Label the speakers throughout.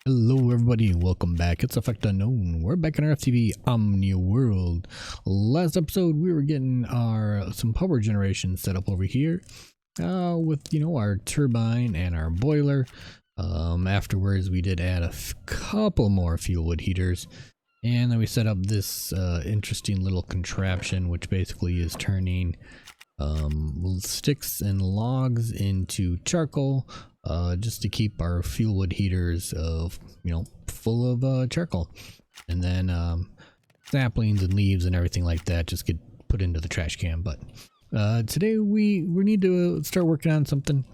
Speaker 1: Hello everybody and welcome back. It's Effect Unknown. We're back in our FTB Omnia world. Last episode we were getting some power generation set up over here with our turbine and our boiler. Afterwards we did add a couple more fuel wood heaters, and then we set up this interesting little contraption which basically is turning sticks and logs into charcoal, just to keep our fuel wood heaters full of charcoal, and then saplings and leaves and everything like that just get put into the trash can. But today we need to start working on something.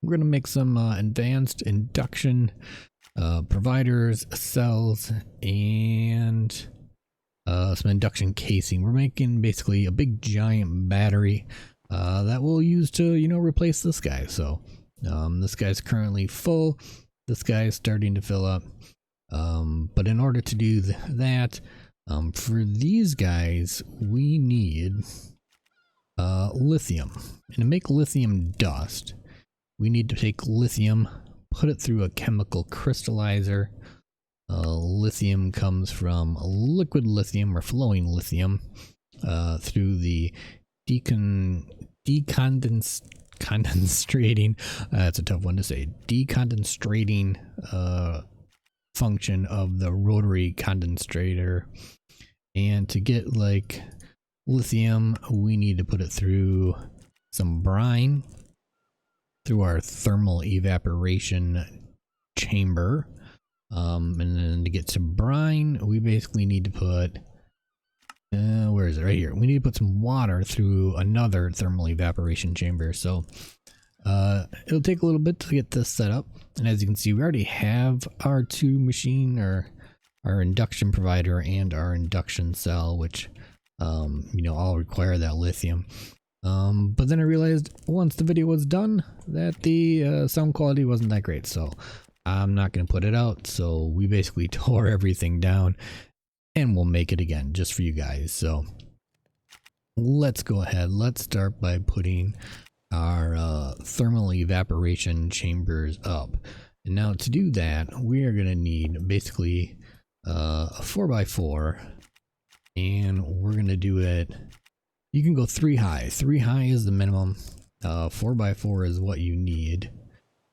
Speaker 1: We're gonna make some advanced induction providers, cells, and some induction casing. We're making basically a big giant battery that we'll use to replace this guy. So this guy's currently full, this guy is starting to fill up, but in order to do that, for these guys we need lithium. And to make lithium dust, we need to take lithium, put it through a chemical crystallizer. Lithium comes from liquid lithium or flowing lithium through the decondenstrating, that's a tough one to say, decondenstrating function of the rotary condensentrator. And to get like lithium, we need to put it through some brine through our thermal evaporation chamber. And then to get to brine, we basically need to put, where is it? Right here. We need to put some water through another thermal evaporation chamber. So it'll take a little bit to get this set up. And as you can see, we already have our two machine, or our induction provider and our induction cell, which all require that lithium. But then I realized once the video was done that the sound quality wasn't that great, so I'm not going to put it out. So we basically tore everything down, and we'll make it again just for you guys. So let's go ahead. Let's start by putting our thermal evaporation chambers up. And now to do that, we are going to need basically a 4x4, and we're going to do it. You can go 3 high. 3 high is the minimum. 4x4 is what you need.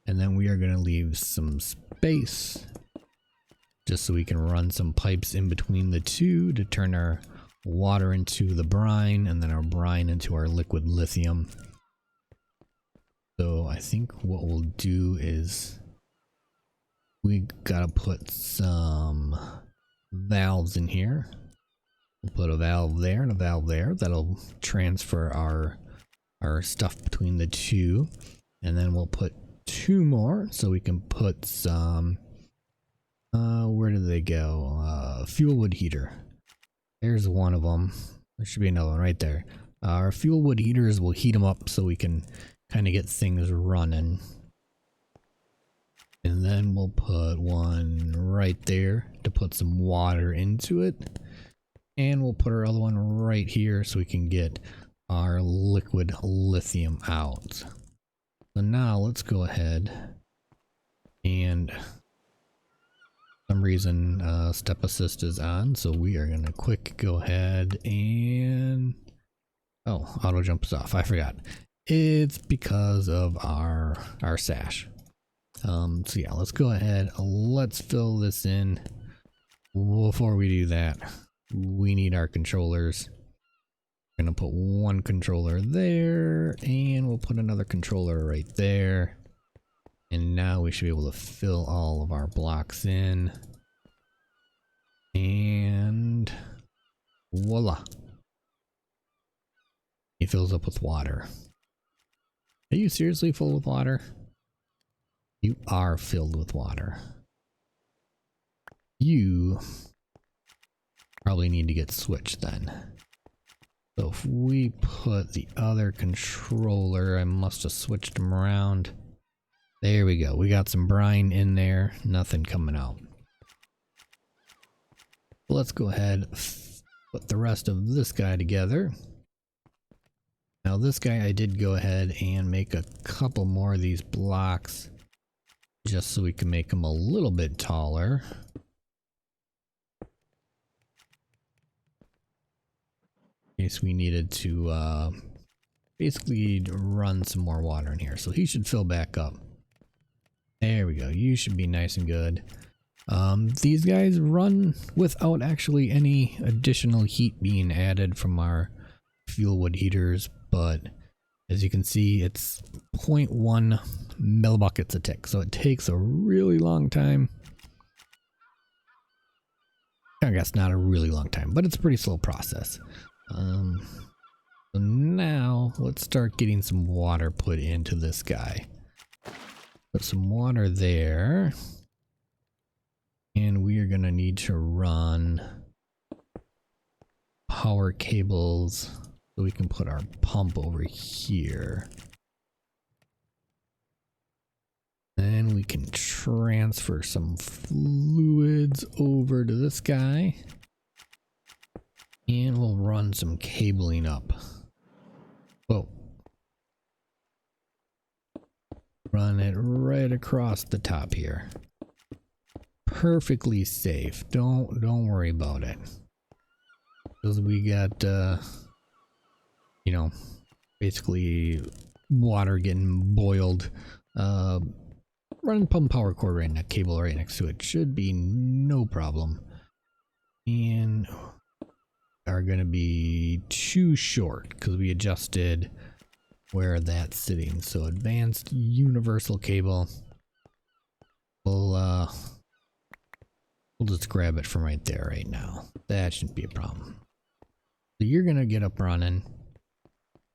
Speaker 1: And then we are going to leave some space just so we can run some pipes in between the two to turn our water into the brine, and then our brine into our liquid lithium. So I think what we'll do is we gotta put some valves in here. We'll put a valve there and a valve there. That'll transfer our stuff between the two. And then we'll put 2 more so we can put some, where do they go? Fuel wood heater. There's one of them. There should be another one right there. Our fuel wood heaters will heat them up so we can kind of get things running. And then we'll put one right there to put some water into it. And we'll put our other one right here so we can get our liquid lithium out. So now let's go ahead, and for some reason step assist is on, so we are gonna quick go ahead and auto jump is off. I forgot. It's because of our sash. So yeah, let's go ahead, let's fill this in. Before we do that, we need our controllers. We're gonna put one controller there, and we'll put another controller right there. And now we should be able to fill all of our blocks in. And voila. It fills up with water. Are you seriously full with water? You are filled with water. You probably need to get switched then. So if we put the other controller, I must have switched them around. There we go. We got some brine in there, nothing coming out. Let's go ahead, put the rest of this guy together. Now this guy, I did go ahead and make a couple more of these blocks just so we can make them a little bit taller. In case we needed to basically run some more water in here. So he should fill back up. There we go. You should be nice and good. These guys run without actually any additional heat being added from our fuel wood heaters, but as you can see, it's 0.1 millibuckets a tick, so it takes a really long time. I guess not a really long time, but it's a pretty slow process. So now let's start getting some water put into this guy. Put some water there. And we are going to need to run power cables so we can put our pump over here. Then we can transfer some fluids over to this guy. And we'll run some cabling up. Whoa. Run it right across the top here. Perfectly safe. Don't worry about it. Because we got you know, basically water getting boiled. Running pump power cord right next, cable right next to it should be no problem. And are going to be too short because we adjusted where that's sitting. So advanced universal cable. We'll just grab it from right there right now. That shouldn't be a problem. So you're going to get up running.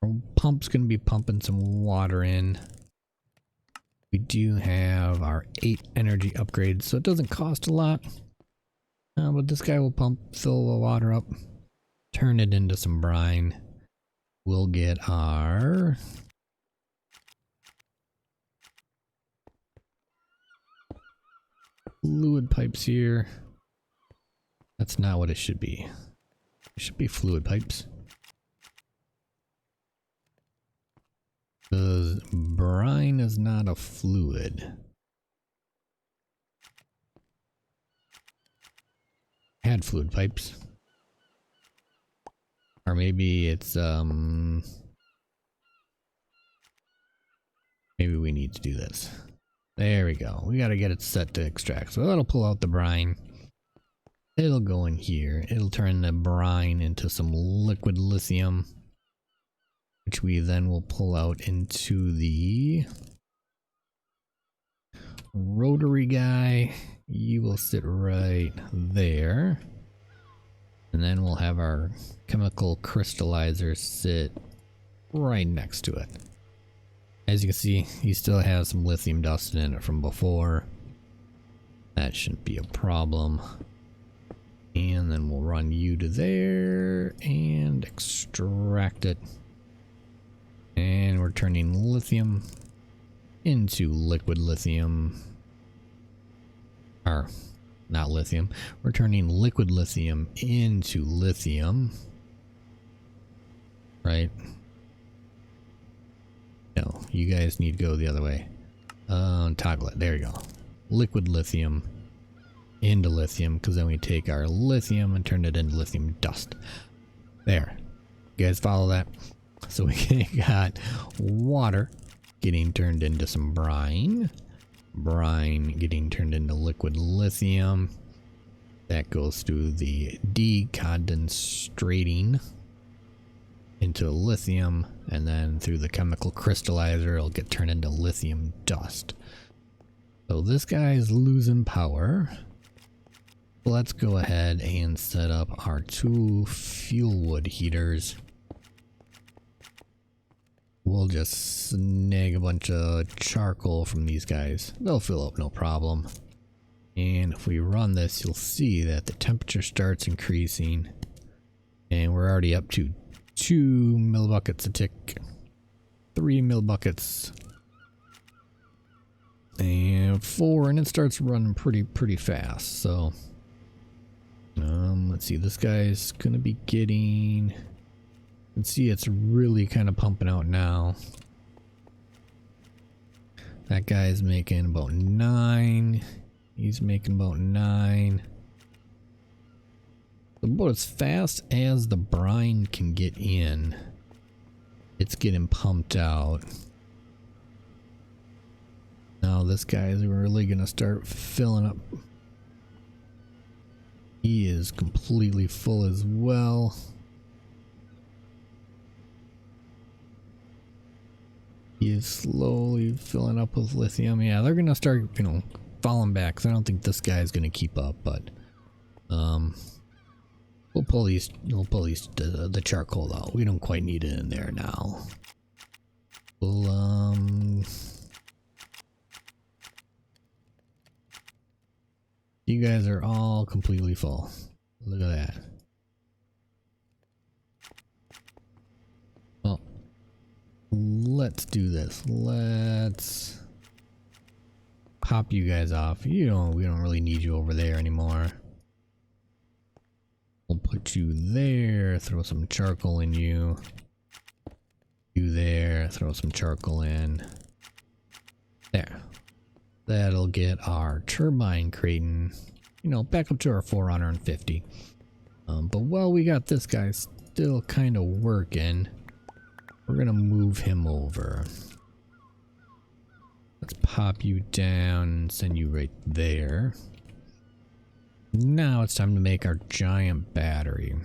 Speaker 1: Our pump's going to be pumping some water in. We do have our 8 energy upgrades, so it doesn't cost a lot. But this guy will fill the water up, turn it into some brine. We'll get our fluid pipes here. That's not what it should be. It should be fluid pipes. Because brine is not a fluid. Had fluid pipes. Or maybe it's maybe we need to do this. There we go. We got to get it set to extract. So that'll pull out the brine. It'll go in here. It'll turn the brine into some liquid lithium, which we then will pull out into the rotary guy. You will sit right there. And then we'll have our chemical crystallizer sit right next to it. As you can see, he still has some lithium dust in it from before. That shouldn't be a problem. And then we'll run you to there and extract it. And we're turning lithium into liquid lithium. Or, not lithium. We're turning liquid lithium into lithium. Right? No, you guys need to go the other way. Toggle it. There you go. Liquid lithium into lithium, because then we take our lithium and turn it into lithium dust. There. You guys follow that? So we got water getting turned into some brine. Brine getting turned into liquid lithium. That goes through the decondenstrating into lithium, and then through the chemical crystallizer it'll get turned into lithium dust. So this guy is losing power. Let's go ahead and set up our 2 fuel wood heaters. We'll just snag a bunch of charcoal from these guys. They'll fill up no problem. And if we run this, you'll see that the temperature starts increasing. And we're already up to 2 millibuckets a tick. 3 millibuckets. And 4, and it starts running pretty fast. So, let's see, this guy's gonna be getting... You can see it's really kind of pumping out now. That guy's making about 9. He's making about 9. About as fast as the brine can get in, it's getting pumped out. Now this guy is really gonna start filling up. He is completely full as well. He is slowly filling up with lithium. Yeah, they're gonna start, you know, falling back, because I don't think this guy is gonna keep up. But we'll pull the charcoal out. We don't quite need it in there now. We'll you guys are all completely full. Look at that. Well, let's do this. Let's pop you guys off. We don't really need you over there anymore. We'll put you there, throw some charcoal in you. You there, throw some charcoal in. There. That'll get our turbine crating, you know, back up to our 450. But while we got this guy still kind of working, we're gonna move him over. Let's pop you down and send you right there. Now it's time to make our giant battery.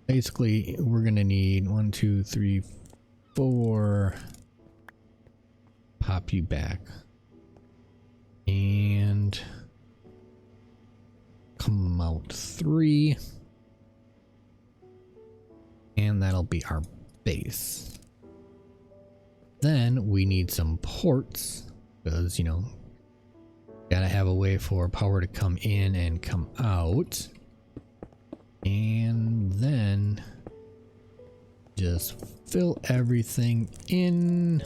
Speaker 1: Basically, we're gonna need 1, 2, 3, 4. Pop you back. And come out 3. And that'll be our base. Then we need some ports, because, you know, gotta have a way for power to come in and come out. And then just fill everything in.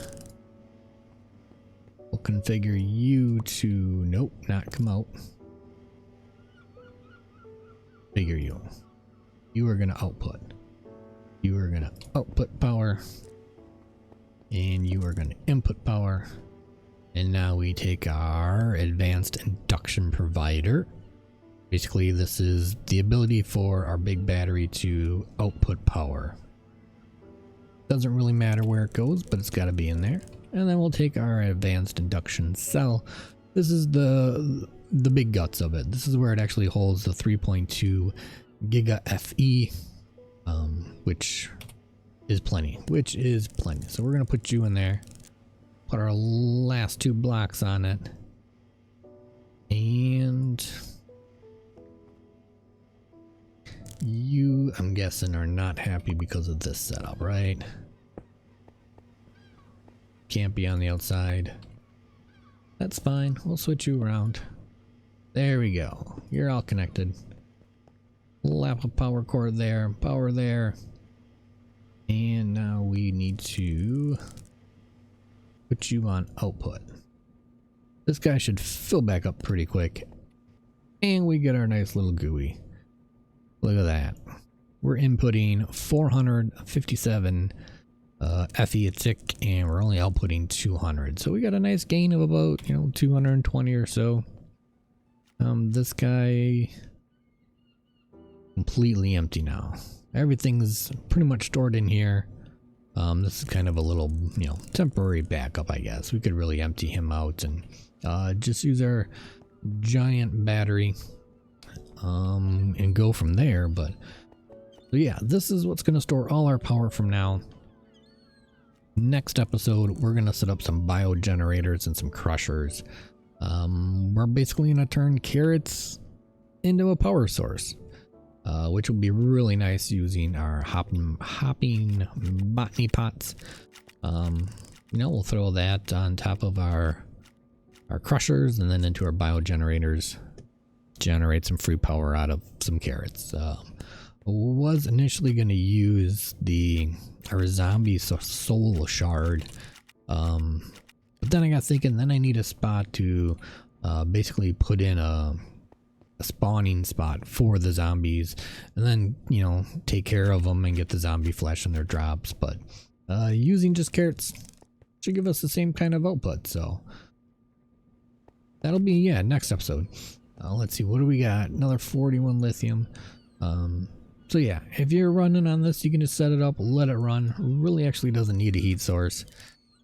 Speaker 1: We'll configure you to, nope, not come out. Figure you. You are gonna output. You are gonna output power. And you are gonna input power. And now we take our advanced induction provider. Basically, this is the ability for our big battery to output power. Doesn't really matter where it goes, but it's got to be in there. And then we'll take our advanced induction cell. This is the big guts of it. This is where it actually holds the 3.2 giga FE, which is plenty. So we're gonna put you in there. Put our last 2 blocks on it. And you, I'm guessing, are not happy because of this setup, right? Can't be on the outside. That's fine. We'll switch you around. There we go. You're all connected. Lap of power cord there. Power there. And now we need to put you on output. This guy should fill back up pretty quick. And we get our nice little GUI. Look at that. We're inputting 457 FE a tick, and we're only outputting 200. So we got a nice gain of about, 220 or so. This guy completely empty now. Everything's pretty much stored in here. This is kind of a little, temporary backup, I guess. We could really empty him out and just use our giant battery and go from there. But so yeah, this is what's going to store all our power from now. Next episode, we're going to set up some biogenerators and some crushers. We're basically going to turn carrots into a power source, which will be really nice using our hopping botany pots. We'll throw that on top of our crushers and then into our biogenerators, generate some free power out of some carrots. Was initially going to use our zombie soul shard, but then I got thinking, then I need a spot to basically put in a spawning spot for the zombies, and then take care of them and get the zombie flesh in their drops. But using just carrots should give us the same kind of output. So that'll be, yeah, next episode. Let's see, what do we got? Another 41 lithium. So yeah, if you're running on this, you can just set it up, let it run. Really actually doesn't need a heat source.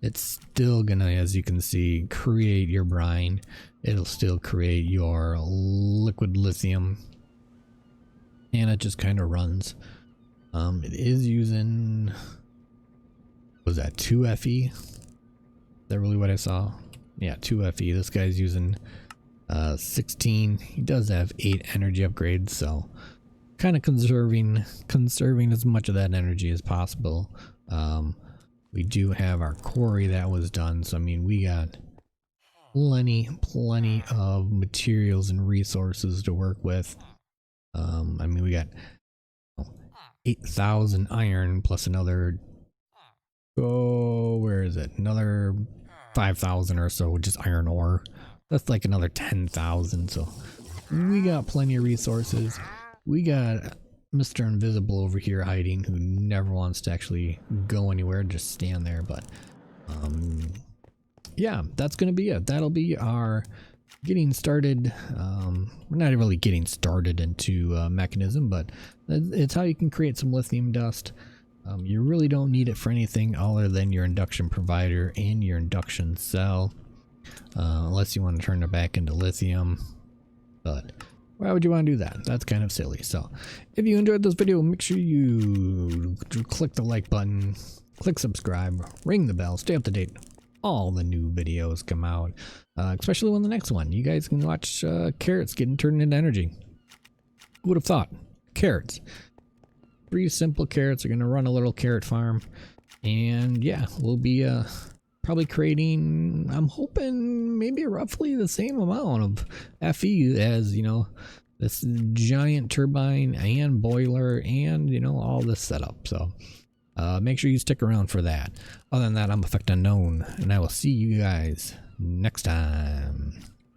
Speaker 1: It's still gonna, as you can see, create your brine. It'll still create your liquid lithium, and it just kind of runs. It is using, was that 2 FE? Is that really what I saw? Yeah, 2 FE. This guy's using 16. He does have 8 energy upgrades, so kind of conserving as much of that energy as possible. We do have our quarry that was done, so I mean, we got plenty of materials and resources to work with. I mean, we got 8,000 iron plus another, where is it, another 5,000 or so just iron ore. That's like another 10,000, so we got plenty of resources. We got Mr. Invisible over here hiding, who never wants to actually go anywhere, just stand there. But yeah, that's gonna be it. That'll be our getting started. We're not really getting started into mechanism, but it's how you can create some lithium dust. You really don't need it for anything other than your induction provider and your induction cell, unless you want to turn it back into lithium. But why would you want to do that? That's kind of silly. So if you enjoyed this video, make sure you click the like button, click subscribe, ring the bell, stay up to date. All the new videos come out, especially when the next one. You guys can watch carrots getting turned into energy. Who would have thought? Carrots. 3 simple carrots are going to run a little carrot farm. And yeah, we'll be probably creating, I'm hoping, maybe roughly the same amount of FE as, you know, this giant turbine and boiler and, you know, all this setup. So make sure you stick around for that. Other than that, I'm Effect Unknown, and I will see you guys next time.